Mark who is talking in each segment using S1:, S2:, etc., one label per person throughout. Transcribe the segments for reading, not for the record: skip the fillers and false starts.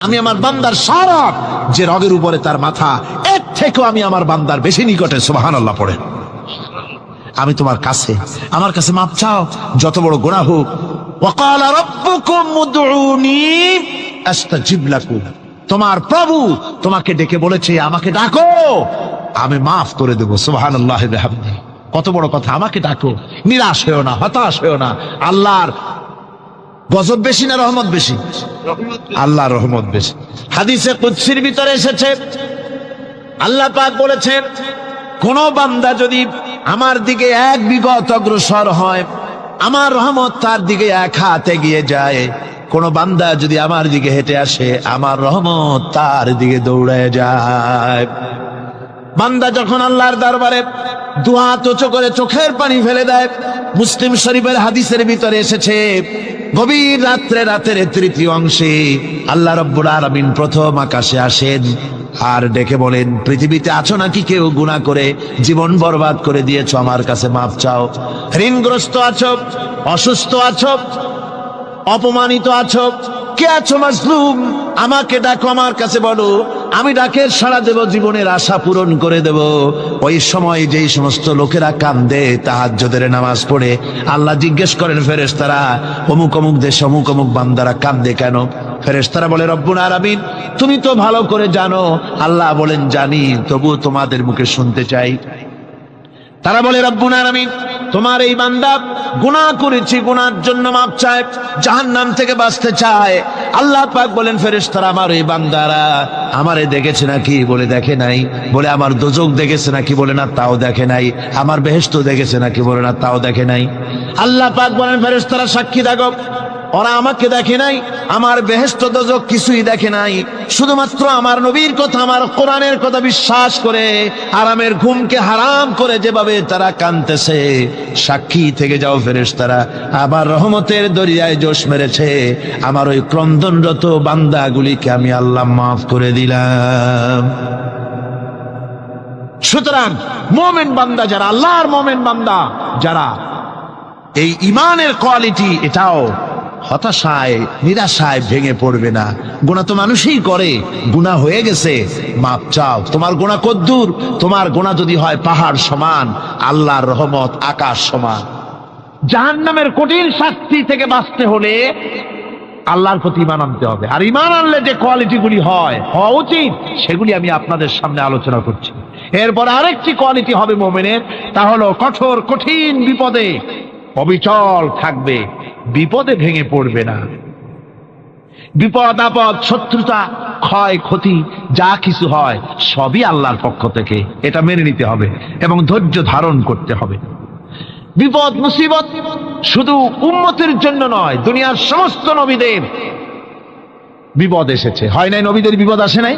S1: আমি আমার বান্দার সারা যে রগের উপরে তার মাথা, এর থেকেও আমি আমার বান্দার বেশি নিকটে। সুবহানাল্লাহ পড়ে। আমি তোমার কাছে, আমার কাছে মাপ চাও, যত বড় গুনাহ হোক। ওয়াকালা রাব্বুকুম উদউনি আস্তাজিব লাকুম। তোমার প্রভু তোমাকে ডেকে বলেছে আমাকে ডাকো, আমি মাফ করে দেব। সুবহানাল্লাহি ওয়া বিহামদিহি। কত বড় কথা, আমাকে ডাকো, নিরাশ হয়েও না, হতাশ হয়েও না। আল্লাহর গজব বেশি না রহমত বেশি? আল্লাহর রহমত বেশি। হাদিসে কুদসির ভিতরে এসেছে, আল্লাহ পাক বলেছেন, কোন বান্দা যদি আমার দিকে এক বিগত অগ্রসর হয়, আমার রহমত তার দিকে এক হাত এগিয়ে যায়। কোন বান্দা যদি আমার দিকে হেঁটে আসে, আমার রহমত তার দিকে দৌড়ে যায়। বান্দা যখন আল্লাহর দরবারে দুহাত উঁচু করে চোখের পানি ফেলে দেয়, মুসলিম শরীফের হাদিসের ভিতরে এসেছে, গভীর রাত্রে, রাতের তৃতীয় অংশে আল্লাহ রাব্বুল আলামিন প্রথম আকাশে আসেন আর ডেকে বলেন, পৃথিবীতে আছো নাকি কেউ গুনাহ করে জীবন বরবাদ করে দিয়েছো, আমার কাছে মাপ চাও। ঋণগ্রস্ত আছো, অসুস্থ আছো, অপমানিত আছো, কে আছো মাজলুম, আমাকে ডাকো, আমার কাছে বলো, আমি ডাকের সাড়া দেব, জীবনের আশা পূরণ করে দেব। ওই সময় যেই সমস্ত লোকেরা কান্দে তাহাজ্জুদের নামাজ পড়ে, আল্লাহ জিজ্ঞেস করেন ফেরেশতারা, অমুক অমুক দেশে অমুক অমুক বান্দারা কান্দে কেন? ফেরেশতারা বলে, রব্বুল আলামিন তুমি তো ভালো করে জানো। আল্লাহ বলেন, জানি, তবুও তোমাদের মুখে শুনতে চাই। তারা বলে, রব্বুল আলামিন তোমার এই বান্দা গুনাহ করেছে, গুনার জন্য মাপ চায়, জাহান্নাম থেকে বাঁচতে চায়। আল্লাহ পাক বলেন, ফেরেশতারা আমার এই বান্দারা আমারে দেখেছে নাকি? বলে দেখে নাই। বলে আমার দোজখ দেখেছে নাকি? বলে না, তাও দেখে নাই। আমার বেহেশত দেখেছে নাকি? বলে না, তাও দেখে নাই। আল্লাহ পাক বলেন, ফেরেশতারা সাক্ষী থাকো, ওরা আমাকে দেখে নাই, আমার বেহেশত দোজখ কিছুই দেখে নাই, শুধুমাত্র আমার নবীর কথা, আমার কোরআনের কথা বিশ্বাস করে আরামের ঘুমকে হারাম করে যেভাবে তারা কাঁদতেছে, সাক্ষী থেকে যাও ফেরেশতারা, আবার রহমতের দরিয়ায় জোশ মেরেছে আমার ওই ক্রন্দনরত বান্দাগুলিকে আমি আল্লাহ মাফ করে দিলাম। সুতরাং মুমিন বান্দা যারা, আল্লাহর মুমিন বান্দা যারা, এই ঈমানের কোয়ালিটি, এটাও হতাশায় নিরাশায় ভেঙে পড়বে না। গুনাহ তো মানুষই করে, গুনাহ হয়ে গেছে, মাপ চাও। তোমার গুনাহ কদ্দুর? তোমার গুনাহ যদি হয় পাহাড় সমান, আল্লাহর রহমত আকাশ সমান। জাহান্নামের কঠিন শাস্তি থেকে বাঁচতে হলে আল্লাহর প্রতি ঈমান আনতে হবে। আর ঈমান আনলে যে কোয়ালিটিগুলি হওয়া উচিত, সেগুলি আমি আপনাদের সামনে আলোচনা করছি। এরপর আরেকটি কোয়ালিটি হবে মুমিনের, তা হলো কঠোর কঠিন বিপদে অবিচল থাকবে, বিপদে ভেঙে পড়বে না। বিপদ আপদ, শত্রুতা, ক্ষয় ক্ষতি যা কিছু হয় সবই আল্লাহর পক্ষ থেকে, এটা মেনে নিতে হবে এবং ধৈর্য ধারণ করতে হবে। বিপদ মুসিবত শুধু উম্মতের জন্য নয়, দুনিয়ার সমস্ত নবীদের বিপদ এসেছে, হয় নাই? নবীদের বিপদ আসে নাই?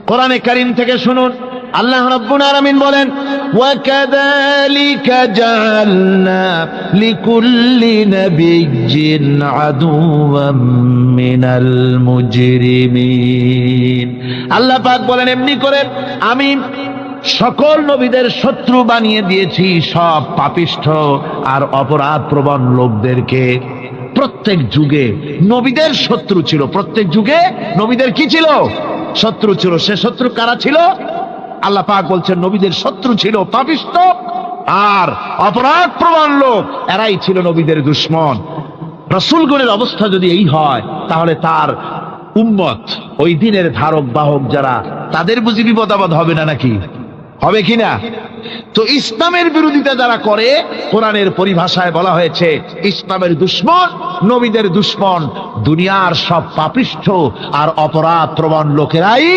S1: কোরআনে কারীম থেকে শুনুন, আল্লাহ রাব্বুল আলামিন বলেন, ওয়াকাযালিকা জাআলনা লিকুল্লি নাবিয়্যিন আদুওয়াম মিনাল মুজরিমিন। আল্লাহ পাক বলেন, এমনি করে আমি সকল নবীদের শত্রু বানিয়ে দিয়েছি সব পাপিষ্ঠ আর অপরাধ প্রবণ লোকদেরকে। প্রত্যেক যুগে নবীদের শত্রু ছিল, প্রত্যেক যুগে নবীদের কি ছিল? শত্রু ছিল। সে শত্রু কারা ছিল? আল্লাহ পাক বলছেন, নবীদের শত্রু ছিল পাপিষ্ঠ আর অপরাধ প্রবণ লোক, এরাই ছিল নবীদের দুশমন। রাসূলগণের অবস্থা যদি এই হয়, তাহলে তার উম্মত, ওই দিনের ধারক বাহক যারা, তাদের বুঝি বিপদ আপদ হবে না নাকি? হবে কিনা? তো ইসলামের বিরোধিতা যারা করে, কোরআনের পরিভাষায় বলা হয়েছে ইসলামের দুশমন, নবীদের দুশমন। দুনিয়ার সব পাপিষ্ঠ আর অপরাধ প্রবণ লোকেরাই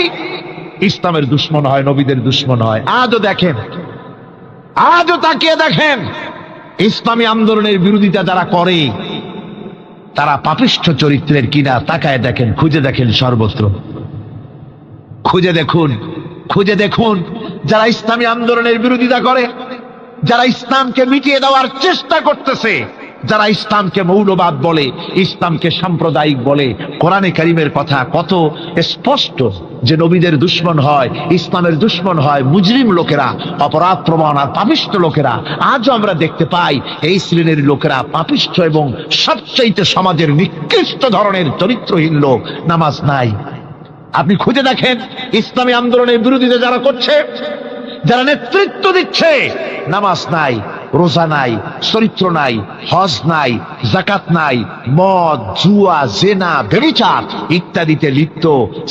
S1: ইসলামের দুশমন হয়, নবীদের দুশমন হয়। আজও দেখেন, আজও তাকিয়ে দেখেন, ইসলামী আন্দোলনের বিরোধিতা যারা করে তারা পাপিষ্ঠ চরিত্রের কিনা, তাকায় দেখেন, খুঁজে দেখেন, সর্বত্র খুঁজে দেখুন, খুঁজে দেখুন। যারা ইসলামী আন্দোলনের বিরোধিতা করে, যারা ইসলামকে মিটিয়ে দেওয়ার চেষ্টা করতেছে, যারা ইসলামকে মৌলবাদ বলে, ইসলামকে সাম্প্রদায়িক বলে, কোরআনে কারীমের কথা কত স্পষ্ট যে নবীদের দুশমন হয়, ইসলামের দুশমন হয় মুজরিম লোকেরা, অপরাধ প্রবণ আর পাপিষ্ঠ লোকেরা। আজও আমরা দেখতে পাই এই শ্রেণীর লোকেরা পাপিষ্ঠ এবং সবচাইতে সমাজের নিকৃষ্ট ধরনের চরিত্রহীন লোক। নামাজ নাই, আপনি খুঁজে দেখেন ইসলামী আন্দোলনের বিরোধিতা যারা করছে, যারা নেতৃত্ব দিচ্ছে, নামাজ নাই, রোজা নাই, চরিত্র নাই, হজ নাই, যাকাত নাই, মদ, জুয়া, জেনা, ব্যভিচার ইত্যাদিতে লিপ্ত,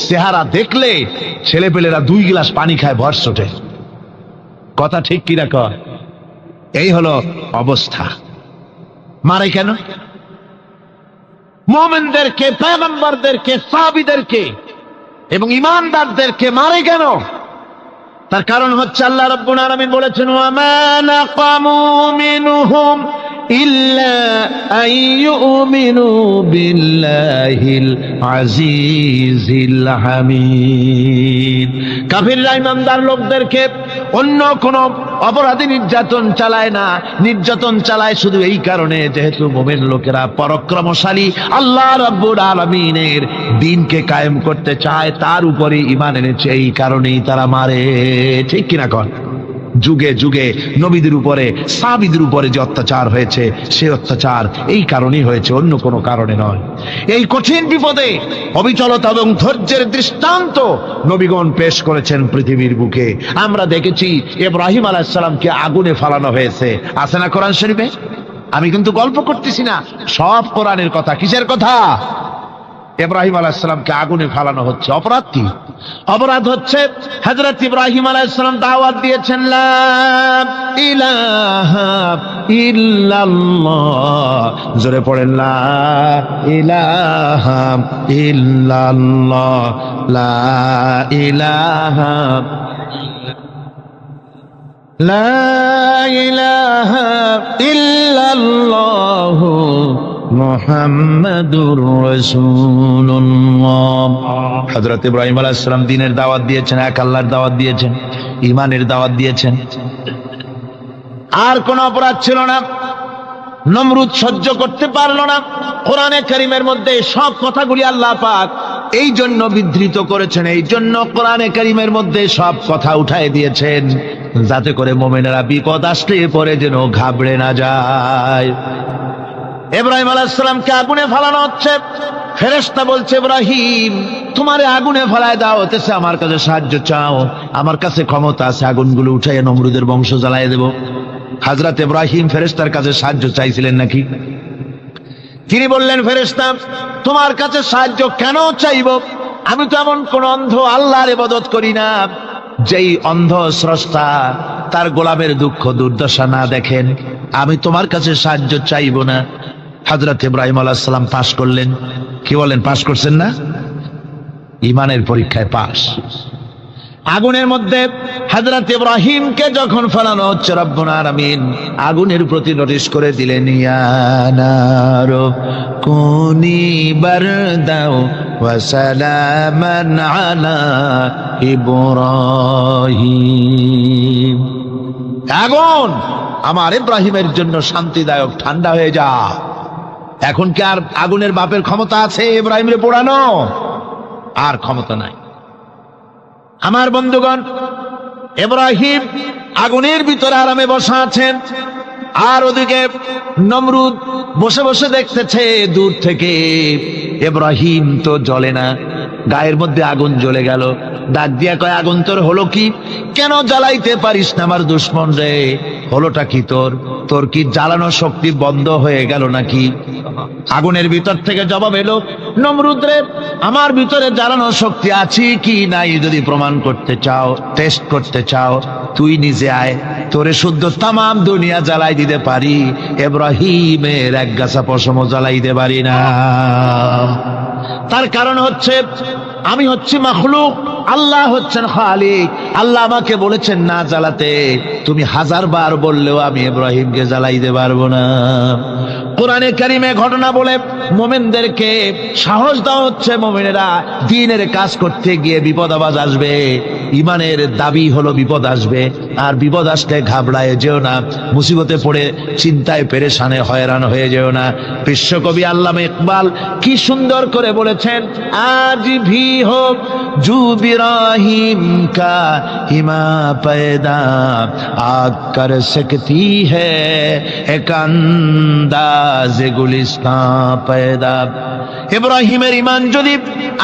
S1: চেহারা দেখলে ছেলেপেলেরা 2 গ্লাস পানি খায় ভরস ওঠে। কথা ঠিক কিনা কর? এই হলো অবস্থা। মারে কেন? মুমিনদেরকে, পয়গম্বরদেরকে, সাহাবীদেরকে এবং ঈমানদারদেরকে মারে কেন? তার কারণ হচ্ছে আল্লাহ রাব্বুল আলামিন বলেছেন, ওয়া মা নাকামু মিনহুম ইল্লা আইয়ুমিনু বিল্লাহিল আজিজিল হামিদ। কাফিররা ঈমানদার লোকদেরকে অন্য কোন অপরাধী নির্যাতন চালায় না, নির্যাতন চালায় শুধু এই কারণে যেহেতু মুমিন লোকেরা পরাক্রমশালী, আল্লাহ রাব্বুল আলামিনের দ্বীনকে কায়েম করতে চায়, তার উপরে ঈমান এনেছে, এই কারণেই তারা মারে। ঠিক কিনা কর? যুগে যুগে নবীদের উপরে, সাহাবীদের উপরে যে অত্যাচার হয়েছে, সেই অত্যাচার এই কারণেই হয়েছে, অন্য কোনো কারণে নয়। এই কঠিন বিপদে অবিচলতা এবং ধৈর্যের দৃষ্টান্ত নবীগণ পেশ করেছেন পৃথিবীর বুকে। আমরা দেখেছি ইব্রাহিম আলাইহিস সালামকে আগুনে ফালানো হয়েছে, আছে না কোরআন শরীফে? আমি কিন্তু গল্প করতেছি না, সব কোরআনের কথা। কিসের কথা? ইব্রাহিম আলাইহিস সালামকে আগুনে ফালানো হচ্ছে। অপরাধ কি? অপরাধ হচ্ছে হযরত ইব্রাহিম আলাইহিস সালাম দাওয়াত দিয়েছেন, লা ইলাহা ইল্লাল্লাহ। জোরে পড়েন, লা ইলাহা ইল্লাল্লাহ, লা ইলাহা লা ইলাহা ইল্লাল্লাহ মুহাম্মাদুর রাসূলুল্লাহ। হযরত ইব্রাহিম আলাইহিস সালাম দ্বীনের দাওয়াত দিয়েছেন, এক আল্লাহর দাওয়াত দিয়েছেন, ঈমানের দাওয়াত দিয়েছেন। আর কোন অপরাধ ছিল না। নমরুদ সহ্য করতে পারলো না। কোরআনে কারীমের মধ্যে সব কথাগুলি আল্লাহ পাক এই জন্য বিধৃত করেছেন, এই জন্য কোরআনে কারীমের মধ্যে সব কথা উঠায় দিয়েছেন, যাতে করে মুমিনেরা বিপদ আসলে পরে যেন ঘাবড়ে না যায়। ইব্রাহিম আলাইহিস সালামকে আগুনে ফালানো হচ্ছে। ফেরেশতা বলছে, ইব্রাহিম তোমারে আগুনে ফালায় দাও, হতেছে আমার কাছে সাহায্য চাও, আমার কাছে ক্ষমতা আছে, আগুনগুলো উঠাইয়া নমরুদের বংশ জ্বালায় দেব। হযরত ইব্রাহিম ফেরেশতার কাছে সাহায্য চাইছিলেন নাকি? তিনি বললেন, ফেরেশতা তোমার কাছে সাহায্য কেন চাইব? আমি তো এমন কোন অন্ধ আল্লাহর ইবাদত করি না যেই অন্ধ স্রষ্টা তার গোলামের দুঃখ দুর্দশা না দেখেন। আমি তোমার কাছে সাহায্য চাইব না। হযরত ইব্রাহিম আলাইহিস সালাম পাশ করলেন। কি বলেন, পাশ করছেন না? ঈমানের পরীক্ষায় পাশ। আগুনের মধ্যে হযরত ইব্রাহিমকে যখন ফেলানো হচ্ছে, রব্বুল আলামিন আগুনের প্রতি নোটিশ করে দিলেন, ইয়া নারু কুনি বারদাও ওয়া সালামান আলা ইব্রাহিম। আগুন আমার ইব্রাহিমের জন্য শান্তিদায়ক, ঠান্ডা হয়ে যা। এখন কি আর আগুনের বাপের ক্ষমতা আছে ইব্রাহিমরে পোড়ানো? আর ক্ষমতা নাই। আমার বন্ধুগণ, ইব্রাহিম আগুনের ভিতরে আরামে বসা আছেন, আর ওদিকে নমরুদ বসে বসে দেখতেছে দূর থেকে। ইব্রাহিম তো জ্বলে না, গায়ের মধ্যে আগুন জ্বলে গেল। ডাক দিয়া কয়, আগুন তোর হলো কি? কেন জ্বালাইতে পারিস না আমার দুশ্মন রে? হলোটা কি তোর? তোর কি জ্বালানো শক্তি বন্ধ হয়ে গেল নাকি? আগুনের ভিতর থেকে জবাব এলো, নমরুদ রে, আমার ভিতরে জ্বালানো শক্তি আছে কি নাই যদি প্রমাণ করতে চাও, টেস্ট করতে চাও, তুই নিজে আয়, তোরে শুদ্ধ তামাম দুনিয়া জ্বালাই দিতে পারি, ইব্রাহিমের এক গাছা পশমও জ্বালাই দিতে পারি না। তার কারণ হচ্ছে আমি হচ্ছি মাখলুক, আল্লাহ হচ্ছেন খালিক। আল্লাহ আমাকে বলেছেন না জ্বালাতে, তুমি 1000 বার বললেও আমি ইব্রাহিমকে জ্বালাইতে পারবো না। কোরআনে কারিমে ঘটনা বলে মুমিনদেরকে সাহস দেওয়া হচ্ছে, মুমিনেরা দ্বীনের কাজ করতে গিয়ে বিপদ আবাজ আসবে, ঈমানের দাবি হলো বিপদ আসবে, আর বিপদ আসলে ঘাবড়ায় যেও না, মুসিবতে পড়ে চিন্তায় পেরেশানে হয়রান হয়ে যেও না। বিশ্বকবি আল্লামা ইকবাল কি সুন্দর করে বলেছেন, আজ ভি হোক জু বিরাহিম কা হিমা पैदा आग कर सकती है एक अंदाज गुलिस्तां पैदा। ইব্রাহিমের ঈমান যদি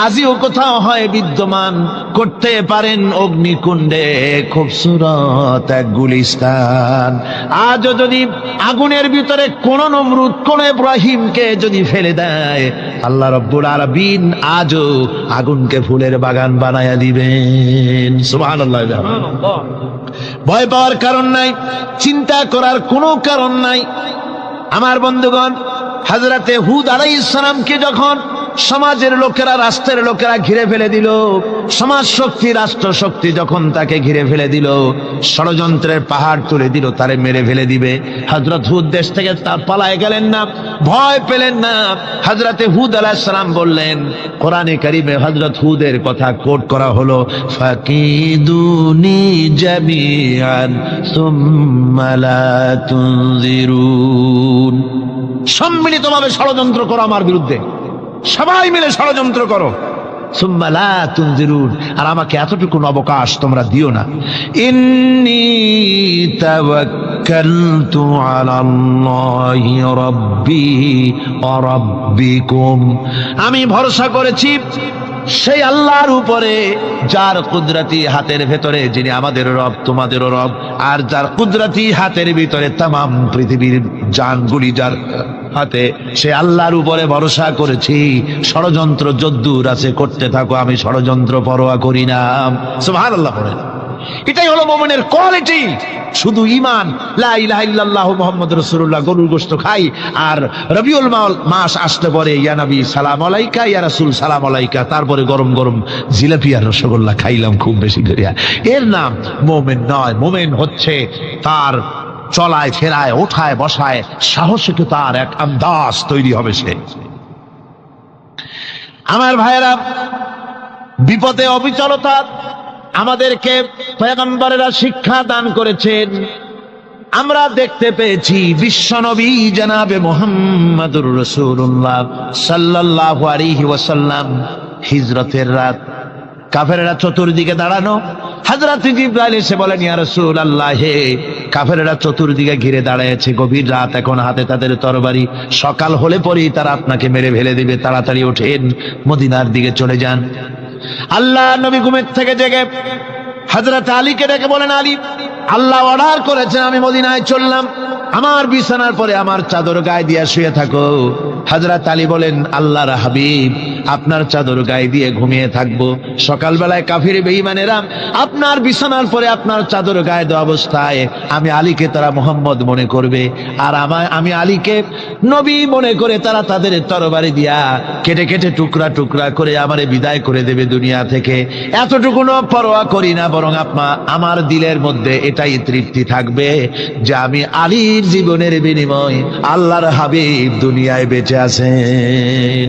S1: আজিও কোথাও হয় বিদ্যমান, করতে পারেন অগ্নিকুণ্ডে খুবসুরত এক গুলিস্তান। আজও যদি আগুনের ভিতরে কোন নমরুদ কোন ইব্রাহিমকে যদি ফেলে দেয়, আল্লাহ রাব্বুল আলামিন আজও আগুনকে ফুলের বাগান বানায়া দিবেন। সুবহানাল্লাহ। ভয় পাওয়ার কারণ নাই, চিন্তা করার কোনো কারণ নাই। আমার বন্ধুগণ, হযরতে হুদ আলাইহিস সালামকে যখন সমাজের লোকেরা, রাষ্ট্রের লোকেরা ঘিরে ফেলে দিল, সমাজ শক্তি, রাষ্ট্র শক্তি যখন তাকে ঘিরে ফেলে দিল, ষড়যন্ত্রের পাহাড় তুলে দিল, তারে মেরে ফেলে দিবে, হযরত হুদ দেশ থেকে তার পালায় গেলেন না, ভয় পেলেন না। হযরতে হুদ আলাইহিস সালাম বললেন, কোরআনে কারীমে হযরত হুদের কথা কোট করা হলো, ফাকিদুনি জামিআন সুম্মা লা তুনজিরুন। সম্মিলিতভাবে ষড়যন্ত্র করো আমার বিরুদ্ধে, সবাই মিলে ষড়যন্ত্র করো, সুম্মা লা তুনজিরুন, আর আমাকে এতটুকু অবকাশ তোমরা দিও না। ইন্নী তাওয়াক্কালতু আলাল্লাহি রাব্বি ওয়া রাব্বিকুম, আমি ভরসা করেছি সেই আল্লাহর উপরে, যার কুদরতি হাতের ভেতরে, যিনি আমাদের রব তোমাদেরও রব, আর যার কুদরতি হাতের ভিতরে তামাম পৃথিবীর জানগুলি যার হাতে, সে আল্লাহর উপরে ভরসা করেছি। ষড়যন্ত্র যদ্দূর আছে করতে থাকো, আমি ষড়যন্ত্র পরোয়া করি না। সুবহানাল্লাহ পড়েন। এটাই হলো মুমিনের কোয়ালিটি। শুধু ঈমান, লা ইলাহা ইল্লাল্লাহু মুহাম্মাদুর রাসূলুল্লাহ, গরুর গোশত খাই, আর রবিউল মাস আসতে পরে ইয়া নবী সালাম আলাইকা, ইয়া রাসূল সালাম আলাইকা, তারপরে গরম গরম জিলাপি আর রসগোল্লা খাইলাম খুব বেশি করিয়া, এর নাম মুমিন নয়। মুমিন হচ্ছে তার চলায় ফেরায়, ওঠায় বসায় সাহসিকতার এক আন্দাজ তৈরি হবে সে। আমার ভাইয়েরা, বিপদে অবিচলতা আমাদেরকে পয়গম্বরেরা শিক্ষা দান করেছেন। আমরা দেখতে পেয়েছি বিশ্বনবী জনাবে মুহাম্মদুর রাসূলুল্লাহ সাল্লাল্লাহু আলাইহি ওয়াসাল্লাম হিজরতের রাত, কাফেররা চতুর্দিকে দাঁড়ানো, হযরত জিবরাইল এসে বলেন, ইয়া রাসূলুল্লাহ, হে কাফেররা চতুর্দিকে ঘিরে দাঁড়িয়েছে, গভীর রাত, এখন হাতে তাদের তরবারি, সকাল হলে পরেই তারা আপনাকে মেরে ফেলে দিবে, তাড়াতাড়ি ওঠেন, মদিনার দিকে চলে যান। আল্লাহ নবী ঘুমের থেকে জেগে হযরত আলীকে ডেকে বলেন, আলী, আল্লাহ অর্ডার করেছেন আমি মদিনায় চললাম, আমার বিছানার পরে আমার চাদর গায়ে দিয়ে শুয়ে থাকো। হযরত আলী বলেন, আল্লাহর হাবিব, আপনার চাদর গায়ে দিয়ে ঘুমিয়ে থাকবো, সকালবেলায় কাফির বেঈমানেরা আপনার বিছানার পরে আপনার চাদর গায়ে দেওয়া অবস্থায় আমি আলীকে তারা মুহাম্মদ মনে করবে, আর আমি আলীকে নবী মনে করে তারা তাদের তরবারি দিয়া কেটে কেটে টুকরা টুকরা করে আমারে বিদায় করে দেবে দুনিয়া থেকে। এতটুকুনো পরোয়া করি না, বরং আমার দিলের মধ্যে এটাই তৃপ্তি থাকবে যে আমি আলীর জীবনের বিনিময় আল্লাহর হাবিব দুনিয়ায় বেঁচে আছেন।